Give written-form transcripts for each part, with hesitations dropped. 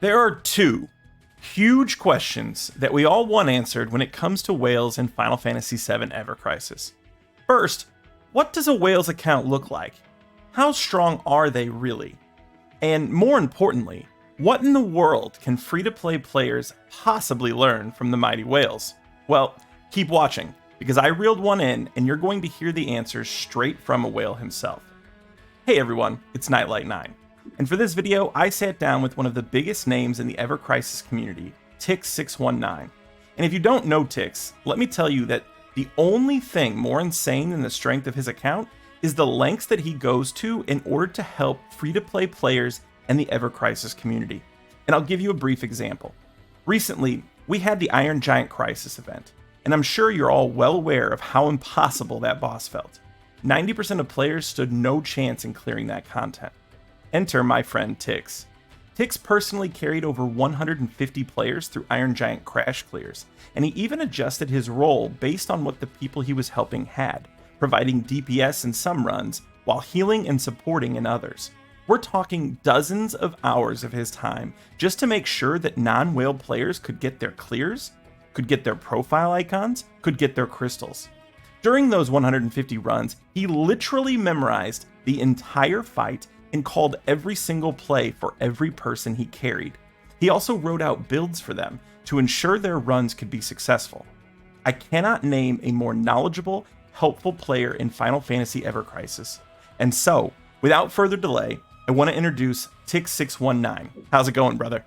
There are two huge questions that we all want answered when it comes to whales in Final Fantasy VII Ever Crisis. First, what does a whale's account look like? How strong are they really? And more importantly, what in the world can free-to-play players possibly learn from the mighty whales? Well, keep watching, because I reeled one in and you're going to hear the answers straight from a whale himself. Hey everyone, it's Nightlight9. And for this video, I sat down with one of the biggest names in the Ever Crisis community, Ticks6i9. And if you don't know Ticks, let me tell you that the only thing more insane than the strength of his account is the lengths that he goes to in order to help free-to-play players and the Ever Crisis community. And I'll give you a brief example. Recently, we had the Iron Giant Crisis event, and I'm sure you're all well aware of how impossible that boss felt. 90% of players stood no chance in clearing that content. Enter my friend Ticks. Ticks personally carried over 150 players through Iron Giant crash clears, and he even adjusted his role based on what the people he was helping had, providing DPS in some runs while healing and supporting in others. We're talking dozens of hours of his time just to make sure that non-whale players could get their clears, could get their profile icons, could get their crystals. During those 150 runs, he literally memorized the entire fight and called every single play for every person he carried. He also wrote out builds for them to ensure their runs could be successful. I cannot name a more knowledgeable, helpful player in Final Fantasy Ever Crisis. And so, without further delay, I want to introduce Ticks6i9. How's it going, brother?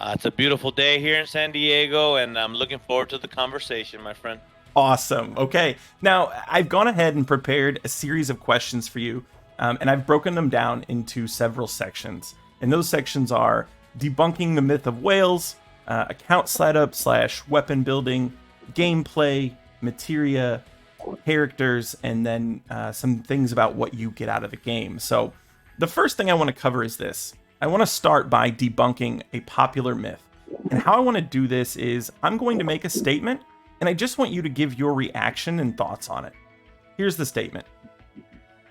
It's a beautiful day here in San Diego, and I'm looking forward to the conversation, my friend. Awesome. Okay, now I've gone ahead and prepared a series of questions for you, and I've broken them down into several sections. And those sections are debunking the myth of whales, account setup / weapon building, gameplay, materia, characters, and then some things about what you get out of the game. So the first thing I want to cover is this. I want to start by debunking a popular myth. And how I want to do this is I'm going to make a statement, and I just want you to give your reaction and thoughts on it. Here's the statement.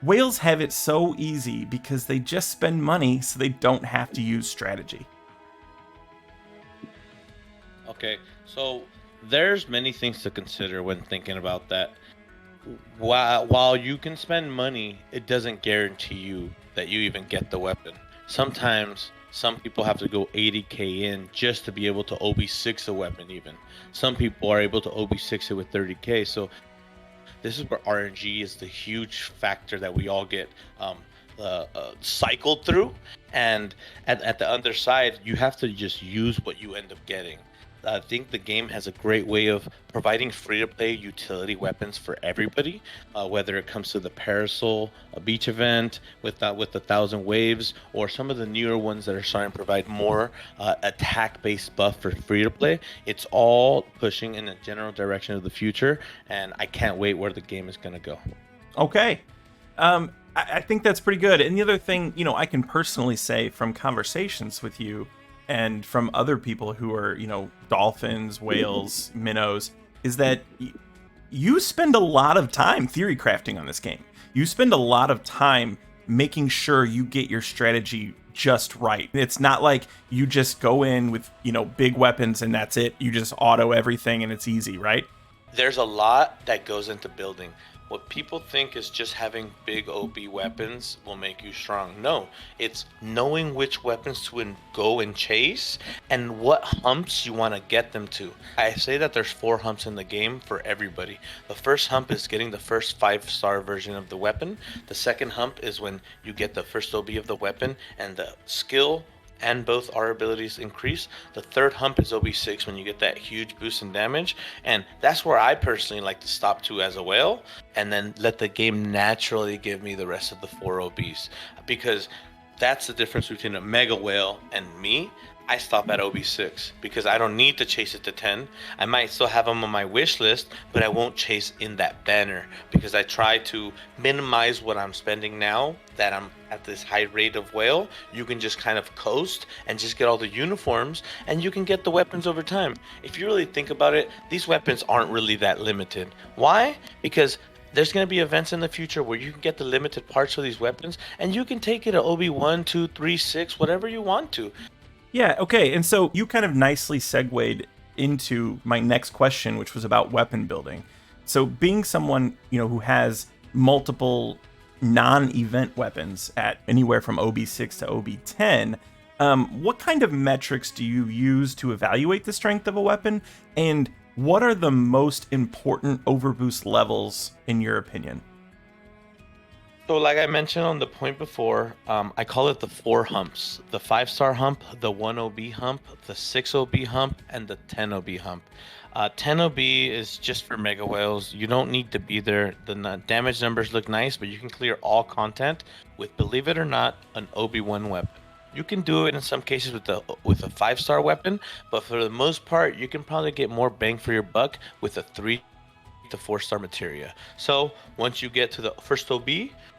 Whales have it so easy because they just spend money so they don't have to use strategy. Okay, so there's many things to consider when thinking about that. While you can spend money, it doesn't guarantee you that you even get the weapon. Sometimes some people have to go 80k in just to be able to OB6 a weapon even. Some people are able to OB6 it with 30k, so this is where RNG is the huge factor that we all get cycled through. And at the other side, you have to just use what you end up getting. I think the game has a great way of providing free-to-play utility weapons for everybody, whether it comes to the Parasol, a beach event with the 1,000 waves, or some of the newer ones that are starting to provide more attack-based buff for free-to-play. It's all pushing in a general direction of the future, and I can't wait where the game is going to go. Okay. I think that's pretty good. And the other thing, I can personally say from conversations with you and from other people who are, dolphins, whales, minnows, is that you spend a lot of time theory crafting on this game. You spend a lot of time making sure you get your strategy just right. It's not like you just go in with, big weapons and that's it. You just auto everything and it's easy, right? There's a lot that goes into building. What people think is just having big OB weapons will make you strong. No, it's knowing which weapons to go and chase and what humps you want to get them to. I say that there's 4 humps in the game for everybody. The first hump is getting the first 5-star version of the weapon. The second hump is when you get the first OB of the weapon and the skill and both our abilities increase. The third hump is OB6 when you get that huge boost in damage, and that's where I personally like to stop to as a whale, and then let the game naturally give me the rest of the 4 OBs, because that's the difference between a mega whale and me. I stop at OB6 because I don't need to chase it to 10. I might still have them on my wish list, but I won't chase in that banner because I try to minimize what I'm spending now that I'm at this high rate of whale. You can just kind of coast and just get all the uniforms, and you can get the weapons over time. If you really think about it, these weapons aren't really that limited. Why? Because there's going to be events in the future where you can get the limited parts of these weapons, and you can take it to OB 1, 2, 3, 6, whatever you want to. Yeah, okay. And so you kind of nicely segued into my next question, which was about weapon building. So being someone, who has multiple non-event weapons at anywhere from OB6 to OB10, what kind of metrics do you use to evaluate the strength of a weapon? And what are the most important overboost levels in your opinion? So, like I mentioned on the point before, I call it the four humps: the 5-star hump, the 1 OB hump, the 6 OB hump, and the 10 OB hump. 10 OB is just for mega whales. You don't need to be there. The damage numbers look nice, but you can clear all content with, believe it or not, an OB1 weapon. You can do it in some cases with a 5-star weapon, but for the most part, you can probably get more bang for your buck with a 3 to 4-star materia. So once you get to the first OB,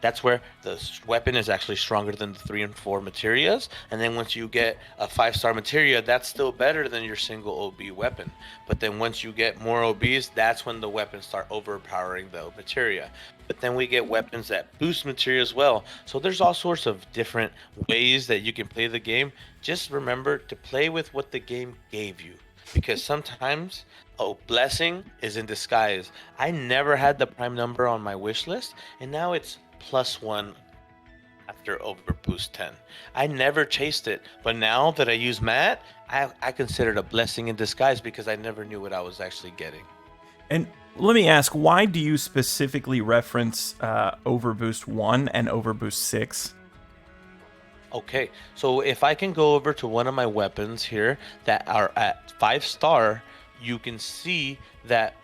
that's where the weapon is actually stronger than the 3 and 4 materias. And then once you get a 5-star materia, that's still better than your single OB weapon. But then once you get more OBs, that's when the weapons start overpowering the materia. But then we get weapons that boost materia as well. So there's all sorts of different ways that you can play the game. Just remember to play with what the game gave you, because sometimes blessing is in disguise. I never had the prime number on my wish list, and now it's +1 after overboost 10. I never chased it, but now that I use Matt, I consider it a blessing in disguise because I never knew what I was actually getting. And let me ask, why do you specifically reference Overboost 1 and Overboost 6? Okay, so if I can go over to one of my weapons here that are at 5-star, you can see that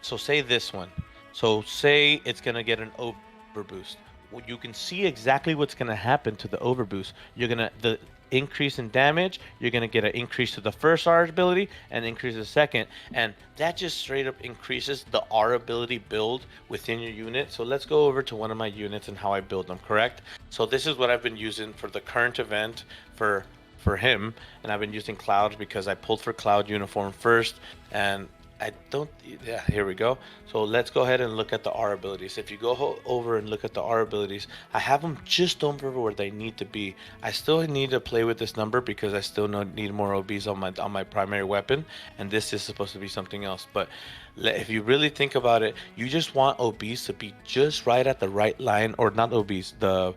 so say this one. So say it's going to get an overboost. Well, you can see exactly what's going to happen to the overboost. The increase in damage, you're going to get an increase to the first R ability and increase to the second. And that just straight up increases the R ability build within your unit. So let's go over to one of my units and how I build them, correct? So this is what I've been using for the current event for him, and I've been using Cloud because I pulled for Cloud uniform first, and I don't. Yeah, here we go. So let's go ahead and look at the R abilities. If you go over and look at the R abilities, I have them just over where they need to be. I still need to play with this number because I still need more OBs on my primary weapon, and this is supposed to be something else. But if you really think about it, you just want OBs to be just right at the right line, or not OBs, the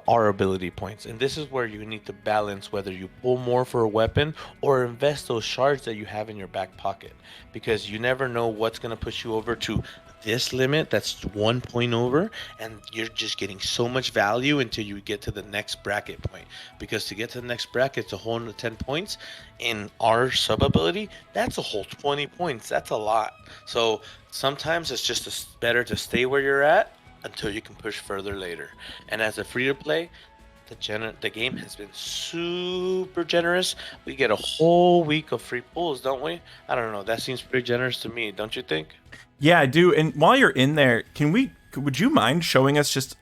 R ability points. And this is where you need to balance whether you pull more for a weapon or invest those shards that you have in your back pocket, because you never know what's going to push you over to this limit that's 1 point over, and you're just getting so much value until you get to the next bracket point. Because to get to the next bracket, it's a whole 10 points. In our sub ability, that's a whole 20 points. That's a lot. So sometimes it's just better to stay where you're at until you can push further later. And as a free to play, the game has been super generous. We get a whole week of free pulls, don't we? I don't know. That seems pretty generous to me, don't you think? Yeah, I do. And while you're in there, would you mind showing us just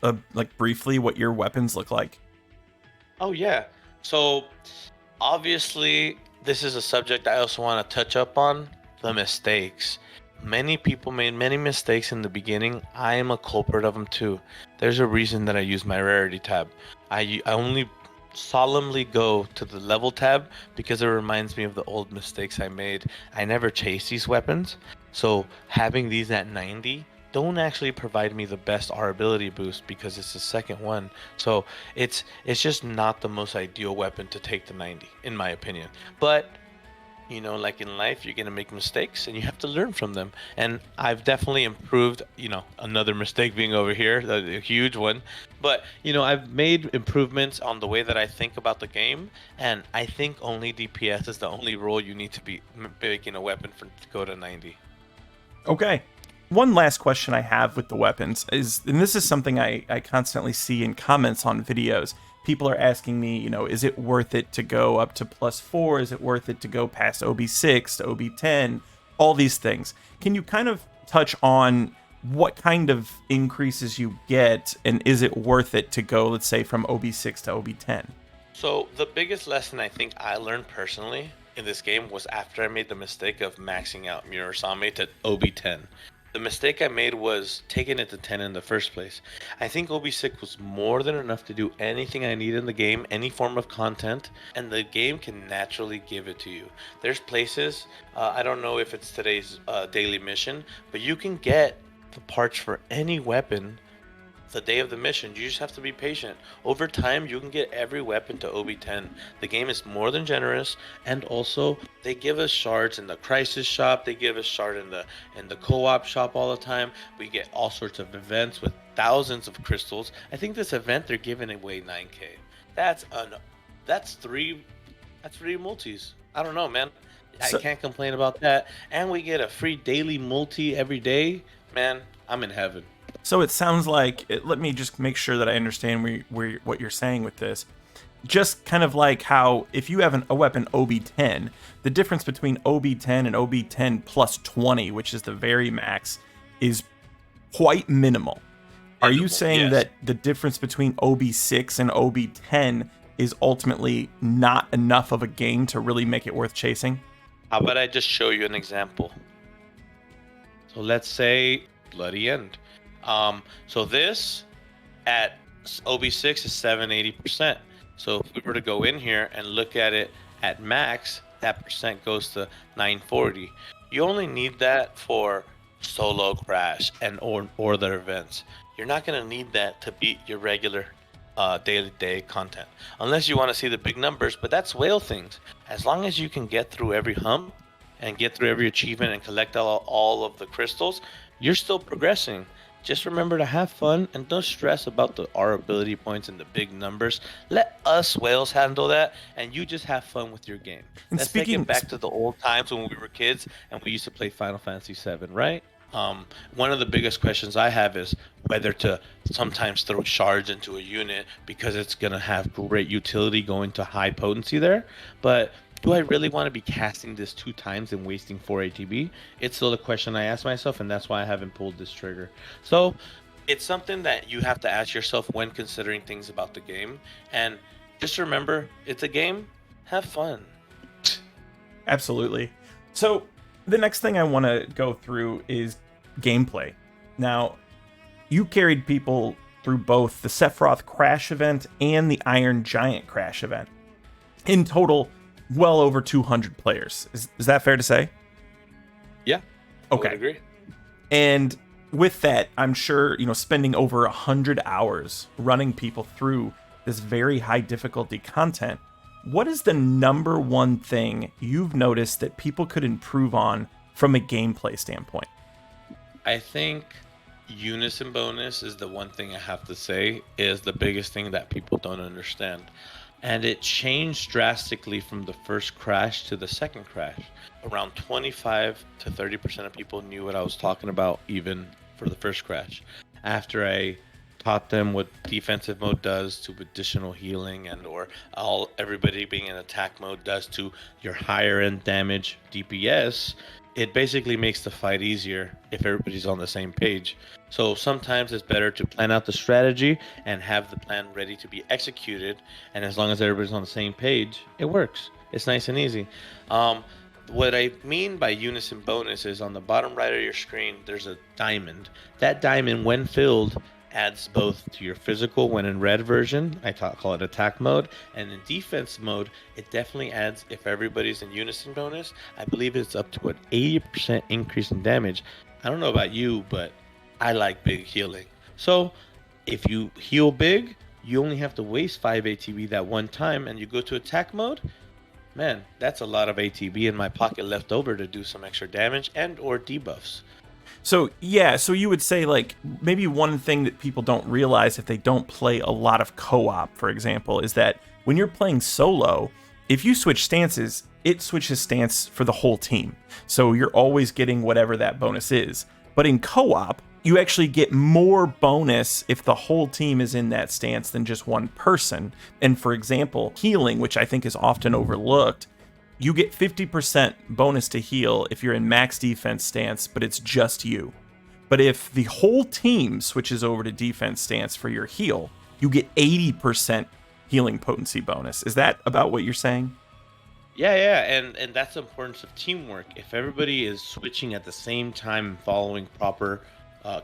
briefly what your weapons look like? Oh yeah. So obviously, this is a subject I also want to touch up on: the mistakes. Many people made many mistakes in the beginning. I am a culprit of them too. There's a reason that I use my rarity tab. I only solemnly go to the level tab because it reminds me of the old mistakes I made. I never chase these weapons, so having these at 90 don't actually provide me the best R ability boost because it's the second one. So it's just not the most ideal weapon to take to 90 in my opinion. But like in life, you're going to make mistakes and you have to learn from them. And I've definitely improved, another mistake being over here, a huge one. But, I've made improvements on the way that I think about the game. And I think only DPS is the only role you need to be making a weapon to go to 90. Okay. One last question I have with the weapons is, and this is something I constantly see in comments on videos. People are asking me, is it worth it to go up to +4? Is it worth it to go past OB6 to OB10? All these things. Can you kind of touch on what kind of increases you get, and is it worth it to go, let's say, from OB6 to OB10? So the biggest lesson I think I learned personally in this game was after I made the mistake of maxing out Murasame to OB10. The mistake I made was taking it to 10 in the first place. I think OB6 was more than enough to do anything I need in the game, any form of content, and the game can naturally give it to you. There's places, I don't know if it's today's daily mission, but you can get the parts for any weapon the day of the mission. You just have to be patient. Over time, you can get every weapon to OB10. The game is more than generous, and also they give us shards in the crisis shop. They give us shard in the co-op shop all the time. We get all sorts of events with thousands of crystals. I think this event they're giving away 9K. That's un that's three multis. I don't know, man. I So, can't complain about that. And we get a free daily multi every day. Man, I'm in heaven. so it sounds like, let me just make sure that I understand what you're saying with this. Just kind of like how if you have a weapon OB10, the difference between OB10 and OB10 plus 20, which is the very max, is quite minimal. Are you saying Yes. that the difference between OB6 and OB10 is ultimately not enough of a gain to really make it worth chasing? How about I just show you an example? So let's say bloody end. So this at OB6 is 780%. So if we were to go in here and look at it at max, that percent goes to 940. You only need that for solo crash and or their events. You're not gonna need that to beat your regular daily day content unless you want to see the big numbers. But that's whale things. As long as you can get through every hump and get through every achievement and collect all of the crystals, you're still progressing. Just remember to have fun and don't stress about our ability points and the big numbers. Let us whales handle that, and you just have fun with your game. And Let's take it back to the old times when we were kids and we used to play Final Fantasy VII, right? One of the biggest questions I have is whether to sometimes throw shards into a unit because it's going to have great utility going to high potency there. But do I really want to be casting this 2 times and wasting 4 ATB? It's still the question I ask myself, and that's why I haven't pulled this trigger. So it's something that you have to ask yourself when considering things about the game. And just remember, it's a game. Have fun. Absolutely. So the next thing I want to go through is gameplay. Now, you carried people through both the Sephiroth Crash event and the Iron Giant Crash event. In total, well over 200 players. Is that fair to say? Yeah. I would Okay. agree. And with that, I'm sure, spending over 100 hours running people through this very high difficulty content, what is the number one thing you've noticed that people could improve on from a gameplay standpoint? I think unison bonus is the one thing I have to say is the biggest thing that people don't understand. And it changed drastically from the first crash to the second crash. Around 25 to 30% of people knew what I was talking about, even for the first crash. After I taught them what defensive mode does to additional healing and or everybody being in attack mode does to your higher end damage DPS, it basically makes the fight easier if everybody's on the same page. So sometimes it's better to plan out the strategy and have the plan ready to be executed, and as long as everybody's on the same page, it works. It's nice and easy. What I mean by unison bonus is on the bottom right of your screen, there's a diamond. That diamond, when filled, adds both to your physical when in red version, call it attack mode, and in defense mode, it definitely adds, if everybody's in unison bonus, I believe it's up to an 80% increase in damage. I don't know about you, but I like big healing. So if you heal big, you only have to waste 5 ATB that one time, and you go to attack mode, man, that's a lot of ATB in my pocket left over to do some extra damage and or debuffs. So you would say, like, maybe one thing that people don't realize if they don't play a lot of co-op, for example, is that when you're playing solo, if you switch stances, it switches stance for the whole team. So you're always getting whatever that bonus is. But in co-op, you actually get more bonus if the whole team is in that stance than just one person. And for example, healing, which I think is often overlooked, you get 50% bonus to heal if you're in max defense stance, but it's just you. But if the whole team switches over to defense stance for your heal, you get 80% healing potency bonus. Is that about what you're saying? Yeah, and that's the importance of teamwork. If everybody is switching at the same time, following proper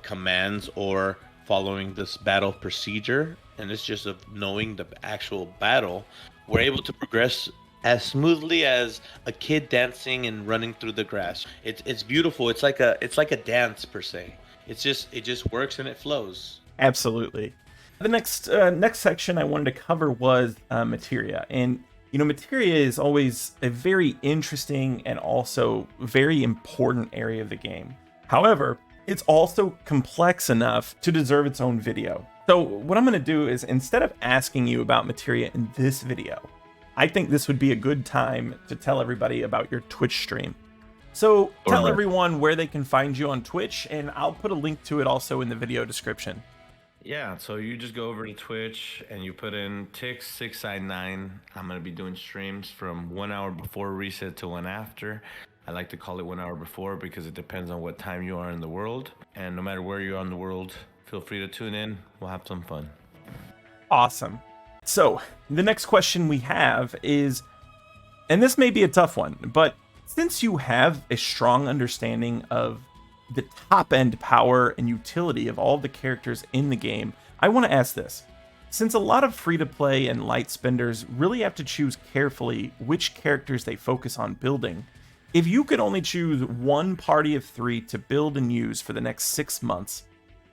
commands or following this battle procedure, and it's just of knowing the actual battle, we're able to progress as smoothly as a kid dancing and running through the grass. It's beautiful. It's like a dance per se. It just works and it flows. Absolutely. The next section I wanted to cover was materia, and materia is always a very interesting and also very important area of the game. However, it's also complex enough to deserve its own video. So what I'm going to do is, instead of asking you about materia in this video, I think this would be a good time to tell everybody about your Twitch stream. So tell everyone where they can find you on Twitch, and I'll put a link to it also in the video description. Yeah, so you just go over to Twitch and you put in Ticks6i9. I'm going to be doing streams from 1 hour before reset to 1 after. I like to call it 1 hour before because it depends on what time you are in the world. And no matter where you are in the world, feel free to tune in. We'll have some fun. Awesome. So the next question we have is, and this may be a tough one, but since you have a strong understanding of the top end power and utility of all the characters in the game, I want to ask this. Since a lot of free-to-play and light spenders really have to choose carefully which characters they focus on building, if you could only choose one party of 3 to build and use for the next 6 months,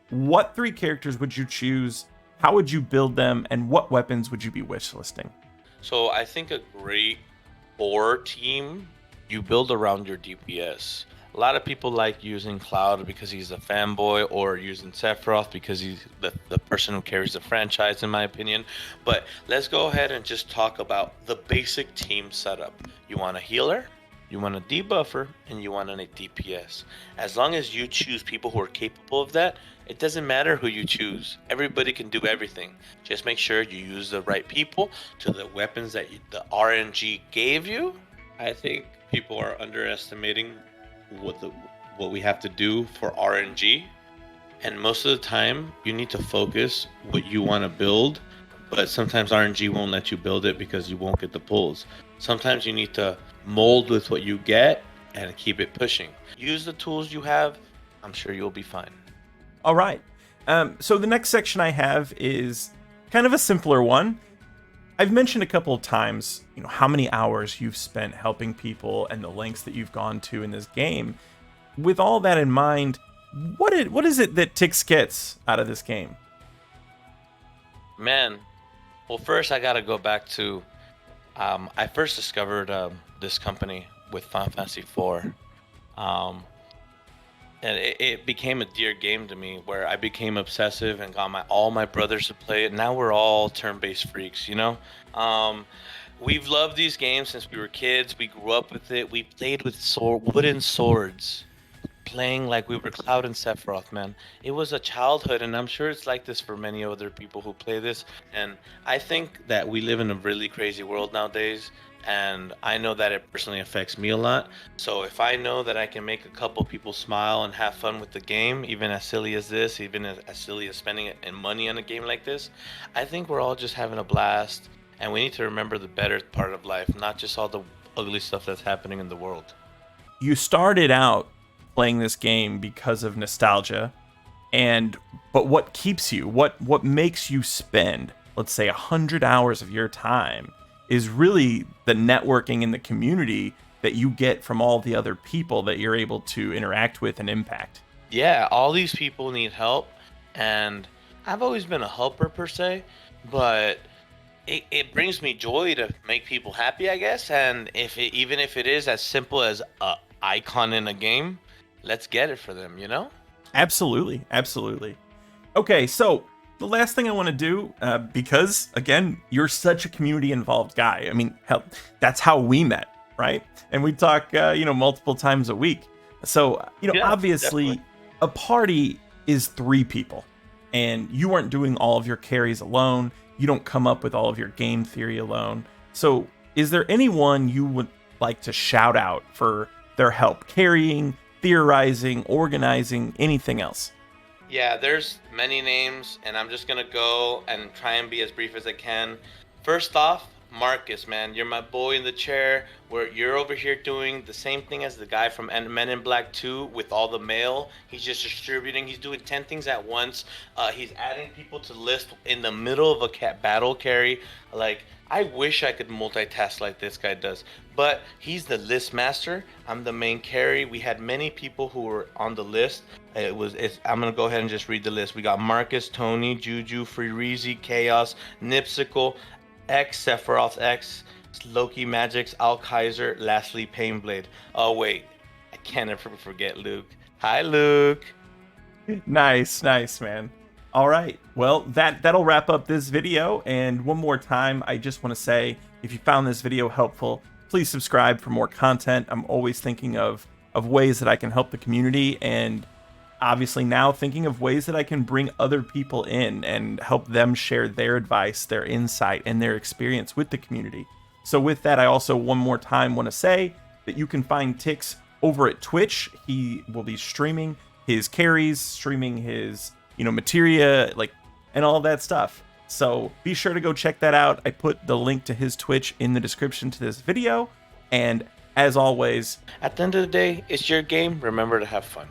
what 3 characters would you choose? How would you build them? And what weapons would you be wishlisting? So I think a great 4 team, you build around your DPS. A lot of people like using Cloud because he's a fanboy, or using Sephiroth because he's the person who carries the franchise, in my opinion. But let's go ahead and just talk about the basic team setup. You want a healer, you want a debuffer, and you want a DPS. As long as you choose people who are capable of that, it doesn't matter who you choose. Everybody can do everything. Just make sure you use the right people to the weapons that the RNG gave you. I think people are underestimating what we have to do for RNG, and most of the time you need to focus what you want to build, but sometimes RNG won't let you build it because you won't get the pulls. Sometimes you need to mold with what you get and keep it pushing. Use the tools you have. I'm sure you'll be fine. All right. So the next section I have is kind of a simpler one. I've mentioned a couple of times, how many hours you've spent helping people and the lengths that you've gone to in this game. With all that in mind, what is it that Ticks gets out of this game? Man, well, first I gotta go back to, I first discovered this company with Final Fantasy 4. And it became a dear game to me, where I became obsessive and got all my brothers to play it. Now we're all turn-based freaks, We've loved these games since we were kids. We grew up with it. We played with wooden swords, playing like we were Cloud and Sephiroth, man. It was a childhood, and I'm sure it's like this for many other people who play this. And I think that we live in a really crazy world nowadays, and I know that it personally affects me a lot. So if I know that I can make a couple people smile and have fun with the game, even as silly as this, even as silly as spending money on a game like this, I think we're all just having a blast, and we need to remember the better part of life, not just all the ugly stuff that's happening in the world. You started out playing this game because of nostalgia, but what keeps you, what makes you spend, let's say, 100 hours of your time is really the networking in the community that you get from all the other people that you're able to interact with and impact. Yeah, all these people need help, and I've always been a helper per se, but it brings me joy to make people happy, I guess. And even if it is as simple as a icon in a game, let's get it for them, Absolutely. Okay, so the last thing I want to do, because again, you're such a community involved guy. I mean, hell, that's how we met, right? And we talk, multiple times a week. So, obviously, definitely. A party is 3 people, and you aren't doing all of your carries alone. You don't come up with all of your game theory alone. So, is there anyone you would like to shout out for their help carrying, theorizing, organizing, anything else? Yeah, there's many names, and I'm just gonna go and try and be as brief as I can. First off, Marcus, man, you're my boy in the chair. Where you're over here doing the same thing as the guy from Men in Black 2 with all the mail. He's just distributing. He's doing 10 things at once. He's adding people to list in the middle of a battle carry. Like, I wish I could multitask like this guy does. But he's the list master. I'm the main carry. We had many people who were on the list. I'm gonna go ahead and just read the list. We got Marcus, Tony, Juju, Freereezy, Chaos, Nipsicle, X, Sephiroth X, Loki Magix, Al Kaiser, lastly Painblade. Oh wait, I can't ever forget Luke. Hi Luke. Nice, man. All right, well, that'll wrap up this video. And one more time, I just want to say, if you found this video helpful, please subscribe for more content. I'm always thinking of ways that I can help the community, and obviously now thinking of ways that I can bring other people in and help them share their advice, their insight, and their experience with the community. So with that, I also one more time want to say that you can find Ticks over at Twitch. He will be streaming his carries, streaming his, materia, and all that stuff. So be sure to go check that out. I put the link to his Twitch in the description to this video. And as always, at the end of the day, it's your game. Remember to have fun.